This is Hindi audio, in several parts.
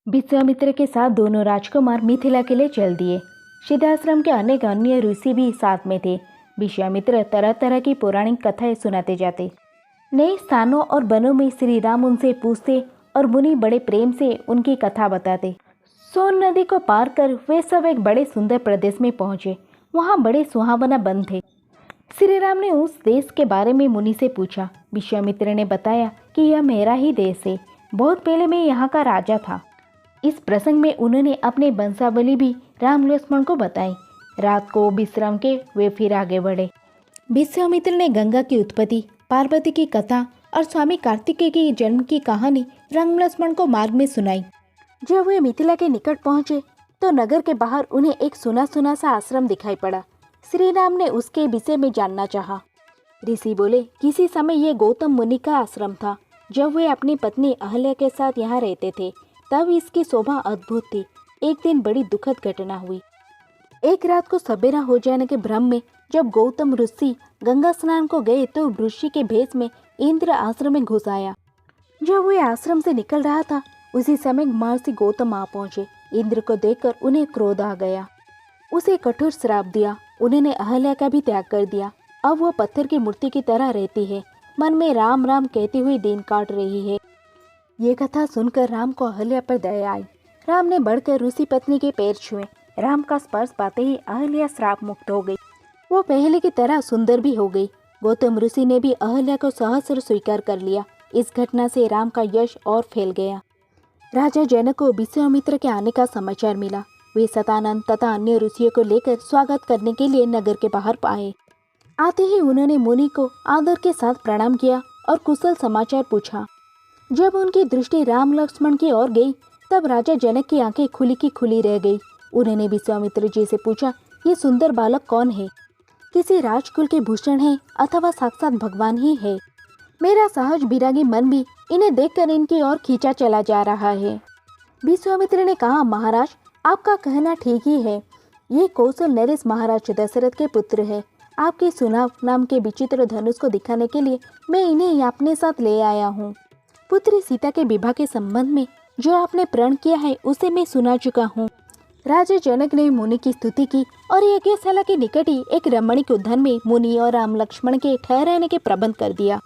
विश्वामित्र के साथ दोनों राजकुमार मिथिला के लिए चल दिए। सिद्धाश्रम के अनेक अन्य ऋषि भी साथ में थे। विश्वामित्र तरह तरह की पौराणिक कथाएं सुनाते जाते। नए स्थानों और वनों में श्री राम उनसे पूछते और मुनि बड़े प्रेम से उनकी कथा बताते। सोन नदी को पार कर वे सब एक बड़े सुंदर प्रदेश में पहुंचे। वहां बड़े सुहावना वन थे। श्री राम ने उस देश के बारे में मुनि से पूछा। विश्वामित्र ने बताया कि यह मेरा ही देश है। बहुत पहले मैं यहाँ का राजा था। इस प्रसंग में उन्होंने अपने वंशावली भी राम लक्ष्मण को बताई। रात को विश्राम के वे फिर आगे बढ़े। विश्वामित्र ने गंगा की उत्पत्ति, पार्वती की कथा और स्वामी कार्तिकेय के जन्म की कहानी राम लक्ष्मण को मार्ग में सुनाई। जब वे मिथिला के निकट पहुंचे तो नगर के बाहर उन्हें एक सुना सुना सा आश्रम दिखाई पड़ा। श्री राम ने उसके विषय में जानना चाहा। ऋषि बोले, किसी समय ये गौतम मुनि का आश्रम था। जब वे अपनी पत्नी अहल्या के साथ यहाँ रहते थे तब इसकी शोभा अद्भुत थी। एक दिन बड़ी दुखद घटना हुई। एक रात को सवेरा हो जाने के भ्रम में जब गौतम ऋषि गंगा स्नान को गए तो ऋषि के भेष में इंद्र आश्रम में घुस आया। जब वे आश्रम से निकल रहा था उसी समय महर्षि गौतम आ पहुंचे। इंद्र को देखकर उन्हें क्रोध आ गया। उसे कठोर श्राप दिया। उन्होंने अहल्या का भी त्याग कर दिया। अब वह पत्थर की मूर्ति की तरह रहती है। मन में राम राम कहती हुई दिन काट रही है। ये कथा सुनकर राम को अहल्या पर दया आई। राम ने बढ़कर ऋषि पत्नी के पैर छुए। राम का स्पर्श पाते ही अहल्या श्राप मुक्त हो गई। वो पहले की तरह सुंदर भी हो गई। गौतम ऋषि ने भी अहल्या को सहस्र स्वीकार कर लिया। इस घटना से राम का यश और फैल गया। राजा जनक को विश्वामित्र के आने का समाचार मिला। वे सतानंद तथा अन्य ऋषियों को लेकर स्वागत करने के लिए नगर के बाहर आए। आते ही उन्होंने मुनि को आदर के साथ प्रणाम किया और कुशल समाचार पूछा। जब उनकी दृष्टि राम लक्ष्मण की ओर गई तब राजा जनक की आंखें खुली की खुली रह गई। उन्होंने विश्वामित्र जी से पूछा, ये सुंदर बालक कौन है? किसी राजकुल के भूषण है अथवा साक्षात भगवान ही है? मेरा सहज विरागी मन भी इन्हें देखकर इनकी ओर खींचा चला जा रहा है। विश्वामित्र ने कहा, महाराज आपका कहना ठीक ही है। ये कौशल नरेश महाराज दशरथ के पुत्र है। आपके सुनाव नाम के विचित्र धनुष को दिखाने के लिए मैं इन्हें अपने साथ ले आया हूँ। पुत्री सीता के विवाह के संबंध में जो आपने प्रण किया है उसे मैं सुना चुका हूँ। राजा जनक ने मुनि की स्तुति की और यज्ञशाला के निकट ही एक रमणीक उद्यान में मुनि और राम लक्ष्मण के ठहराने के प्रबंध कर दिया।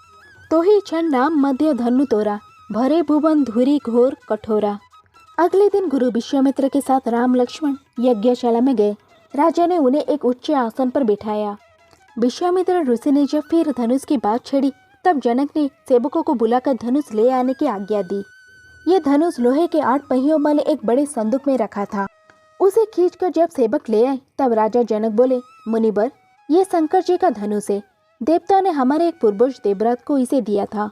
तो ही क्षण नाम मध्य धनु तोरा, भरे भुवन धुरी घोर कठोरा। अगले दिन गुरु विश्वामित्र के साथ राम लक्ष्मण यज्ञशाला में गए। राजा ने उन्हें एक उच्च आसन पर बिठाया। विश्वामित्र ऋषि ने जब फिर धनुष की बात छेड़ी तब जनक ने सेवकों को बुलाकर धनुष ले आने की आज्ञा दी। ये धनुष लोहे के 8 पहियों वाले एक बड़े संदूक में रखा था। उसे खींचकर जब सेवक ले आए तब राजा जनक बोले, मुनिवर ये शंकर जी का धनुष है। देवताओं ने हमारे एक पूर्वज देवराज को इसे दिया था।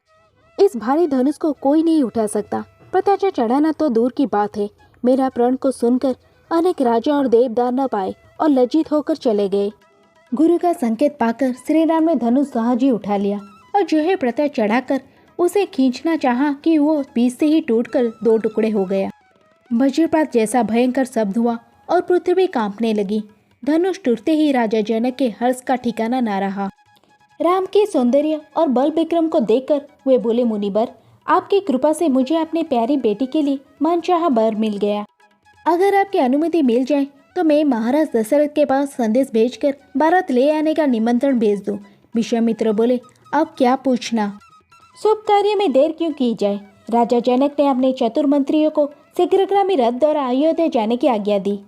इस भारी धनुष को कोई नहीं उठा सकता। पताका चढ़ाना तो दूर की बात है। मेरा प्रण को सुनकर अनेक राजा और देवदार न पाए और लज्जित होकर चले गए। गुरु का संकेत पाकर श्री राम ने धनुष सहज ही उठा लिया और जो है पताका चढ़ाकर उसे खींचना चाहा कि वो बीच से ही टूटकर 2 टुकड़े हो गया। वज्रपात जैसा भयंकर शब्द हुआ और पृथ्वी कांपने लगी। धनुष टूटते ही राजा जनक के हर्ष का ठिकाना न रहा। राम के सौंदर्य और बल विक्रम को देखकर वे बोले, मुनिवर आपकी कृपा से मुझे अपनी प्यारी बेटी के लिए मनचाहा वर मिल गया। अगर आपकी अनुमति मिल जाए तो मैं महाराज दशरथ के पास संदेश भेजकर भारत ले आने का निमंत्रण भेज दूं। विश्वामित्र बोले, अब क्या पूछना? शुभ कार्य में देर क्यों की जाए? राजा जनक ने अपने चतुर मंत्रियों को शीघ्रगामी रथ द्वारा अयोध्या जाने की आज्ञा दी।